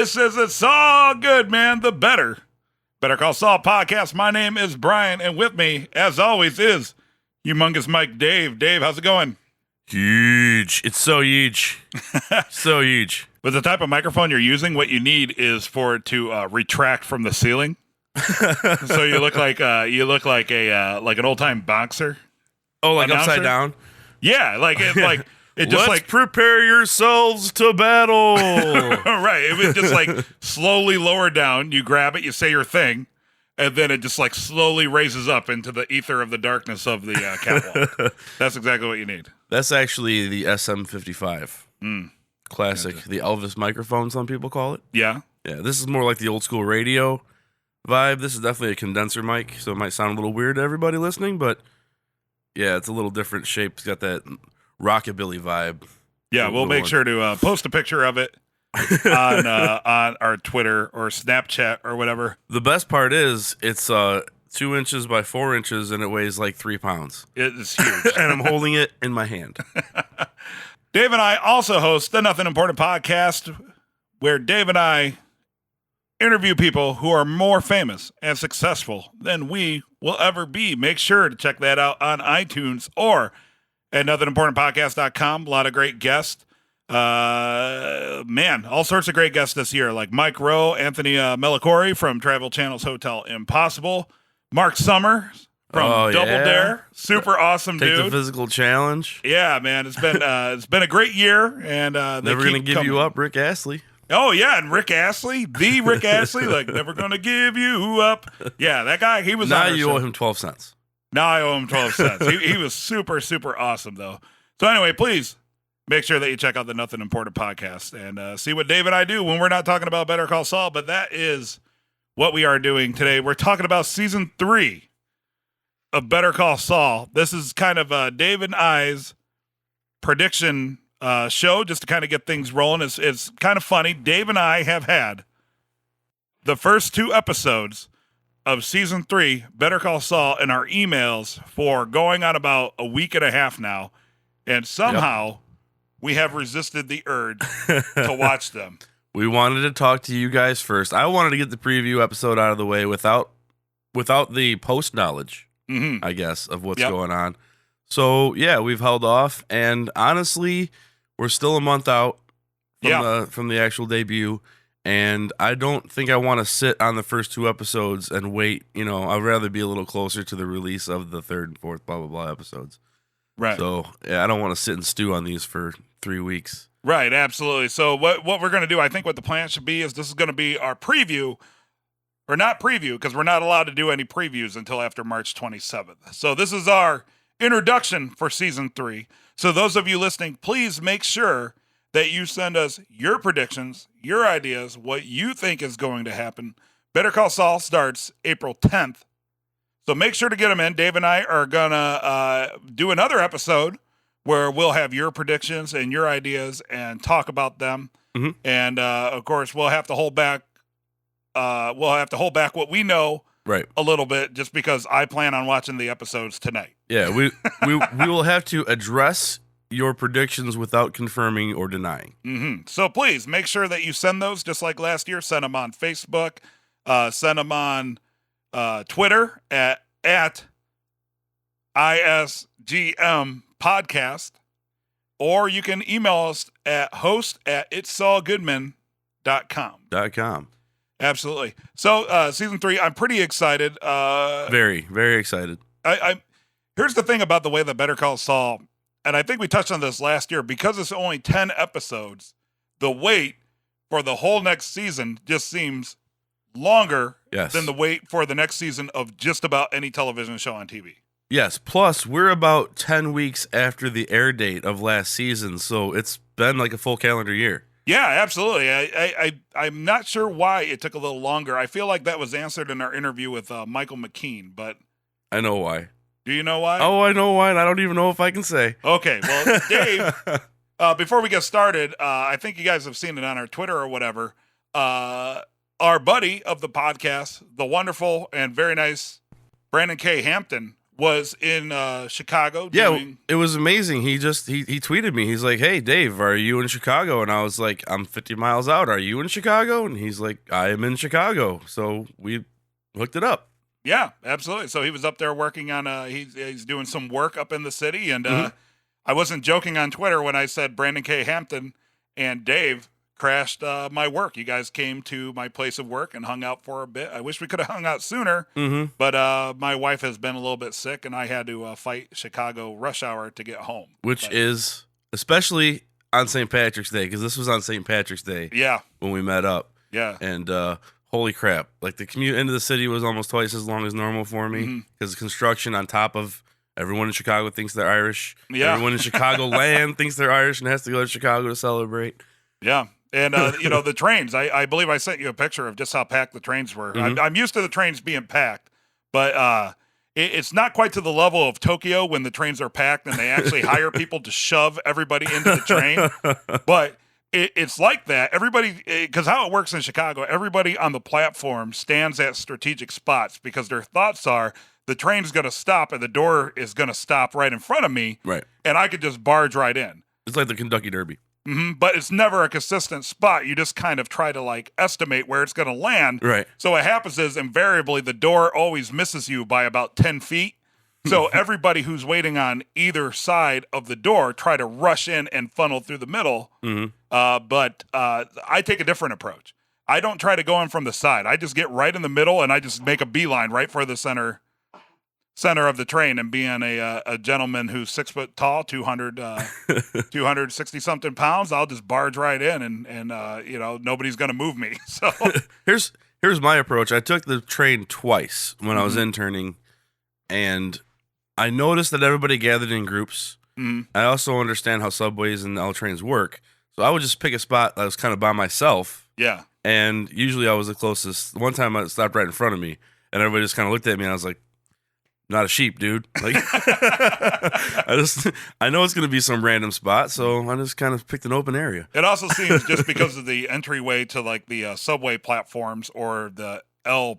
This is It's All Good, man. The Better Call Saul podcast. My name is Brian, and with me, as always, is humongous Mike Dave. Dave, how's it going? Huge. It's so huge. So huge. With the type of microphone you're using, what you need is for it to retract from the ceiling. So you look like an old time boxer. Oh, like announcer? upside down? Yeah, it just Let's prepare yourselves to battle. right. It was just like slowly lower down. You grab it, you say your thing, and then it just like slowly raises up into the ether of the darkness of the catwalk. That's exactly what you need. That's actually the SM55. Classic. Gotcha. The Elvis microphone, some people call it. Yeah. Yeah, this is more like the old school radio vibe. This is definitely a condenser mic, so it might sound a little weird to everybody listening, but yeah, it's a little different shape. It's got that rockabilly vibe. Yeah, we'll make sure to post a picture of it on our Twitter or Snapchat or whatever. The best part is it's 2 inches by 4 inches and it weighs like 3 pounds. It is huge. And I'm holding it in my hand. Dave and I also host the Nothing Important podcast, where Dave and I interview people who are more famous and successful than we will ever be. Make sure to check that out on iTunes or at nothingimportantpodcast.com. A lot of great guests. All sorts of great guests this year, like Mike Rowe, Anthony Melicore from Travel Channel's Hotel Impossible, Mark Summers from Double Dare. Super awesome dude. Take the physical challenge. Yeah, man. It's been a great year. And never going to give you up, Rick Astley. Oh, yeah, and Rick Astley, the Rick Astley, like, never going to give you up. Yeah, that guy, he was now you owe him 12 cents. Now I owe him 12 cents. He was super, super awesome, though. So anyway, please make sure that you check out the Nothing Important podcast and see what Dave and I do when we're not talking about Better Call Saul, but that is what we are doing today. We're talking about Season 3 of Better Call Saul. This is kind of Dave and I's prediction show, just to kind of get things rolling. It's kind of funny. Dave and I have had the first 2 episodes of Season 3, Better Call Saul, in our emails for going on about a week and a half now, and somehow we have resisted the urge to watch them. We wanted to talk to you guys first. I wanted to get the preview episode out of the way without the post knowledge, I guess, of what's going on. So, yeah, we've held off, and honestly, we're still a month out from the actual debut, and I don't think I want to sit on the first 2 episodes and wait. You know, I'd rather be a little closer to the release of the 3rd and 4th, blah, blah, blah episodes. Right. So, yeah, I don't want to sit and stew on these for 3 weeks. Right, absolutely. So what we're going to do, I think what the plan should be is this is going to be our preview, or not preview, because we're not allowed to do any previews until after March 27th. So this is our introduction for Season 3. So those of you listening, please make sure that you send us your predictions, your ideas, what you think is going to happen. Better Call Saul starts April 10th. So make sure to get them in. Dave and I are going to do another episode where we'll have your predictions and your ideas and talk about them. Mm-hmm. And, of course, we'll have to hold back what we know a little bit, just because I plan on watching the episodes tonight. Yeah, we will have to address your predictions without confirming or denying. Mm-hmm. So please make sure that you send those, just like last year. Send them on Facebook. Send them on Twitter at ISGM Podcast, or you can email us at host@itssaulgoodman.com. Absolutely. So, Season 3, I'm pretty excited. Very, very excited. Here's the thing about the way that Better Call Saul, and I think we touched on this last year, because it's only 10 episodes, the wait for the whole next season just seems longer than the wait for the next season of just about any television show on TV. Yes, plus we're about 10 weeks after the air date of last season, so it's been like a full calendar year. Yeah, absolutely. I'm not sure why it took a little longer. I feel like that was answered in our interview with Michael McKean, but I know why. Do you know why? Oh, I know why, and I don't even know if I can say. Okay, well, Dave, before we get started, I think you guys have seen it on our Twitter or whatever. Our buddy of the podcast, the wonderful and very nice Brandon K. Hampton, was in Chicago. Yeah, it was amazing. He tweeted me. He's like, "Hey, Dave, are you in Chicago?" And I was like, "I'm 50 miles out. Are you in Chicago?" And he's like, "I am in Chicago." So we hooked it up. Yeah, absolutely. So he was up there working on he's doing some work up in the city, and I wasn't joking on Twitter when I said Brandon K. Hampton and Dave crashed my work. You guys came to my place of work and hung out for a bit. I wish we could have hung out sooner, but my wife has been a little bit sick, and I had to fight Chicago rush hour to get home. Which is, especially on St. Patrick's Day, because this was on St. Patrick's Day when we met up. Yeah. And holy crap, like the commute into the city was almost twice as long as normal for me because construction on top of everyone in Chicago thinks they're Irish. Yeah. Everyone in Chicagoland thinks they're Irish and has to go to Chicago to celebrate. Yeah. And, the trains, I believe I sent you a picture of just how packed the trains were. I'm used to the trains being packed, but it's not quite to the level of Tokyo when the trains are packed and they actually hire people to shove everybody into the train. But it's like that. Everybody, because how it works in Chicago, everybody on the platform stands at strategic spots because their thoughts are the train's going to stop and the door is going to stop right in front of me. Right. And I could just barge right in. It's like the Kentucky Derby. But it's never a consistent spot. You just kind of try to estimate where it's going to land. Right. So what happens is invariably the door always misses you by about 10 feet. So everybody who's waiting on either side of the door try to rush in and funnel through the middle. But I take a different approach. I don't try to go in from the side. I just get right in the middle and I just make a beeline right for the center of the train. And being a gentleman who's 6 foot tall, 260 something pounds, I'll just barge right in and nobody's going to move me. So here's my approach. I took the train twice when I was interning, and I noticed that everybody gathered in groups. I also understand how subways and L trains work. So I would just pick a spot that was kind of by myself. Yeah. And usually I was the closest. One time I stopped right in front of me, and everybody just kind of looked at me, and I was like, not a sheep, dude. Like, I know it's going to be some random spot, so I just kind of picked an open area. It also seems just because of the entryway to the subway platforms or the L,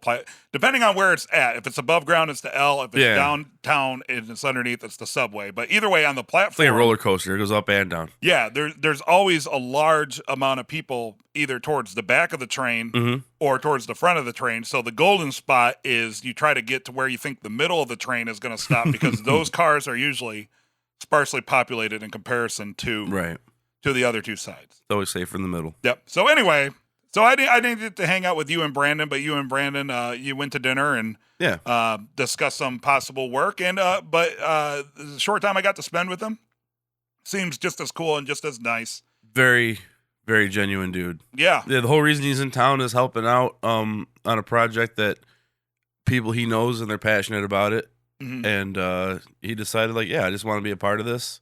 depending on where it's at. If it's above ground, it's the L. If it's downtown, it's underneath, it's the subway. But either way, on the platform, it's like a roller coaster. It goes up and down. Yeah, there's always a large amount of people either towards the back of the train or towards the front of the train. So the golden spot is you try to get to where you think the middle of the train is going to stop because those cars are usually sparsely populated in comparison to the other two sides. It's always safer in the middle. Yep. So anyway. So I didn't get to hang out with you and Brandon, but you and Brandon, you went to dinner and discussed some possible work. And but the short time I got to spend with him seems just as cool and just as nice. Very, very genuine dude. Yeah. The whole reason he's in town is helping out on a project that people he knows and they're passionate about it. And he decided, I just want to be a part of this.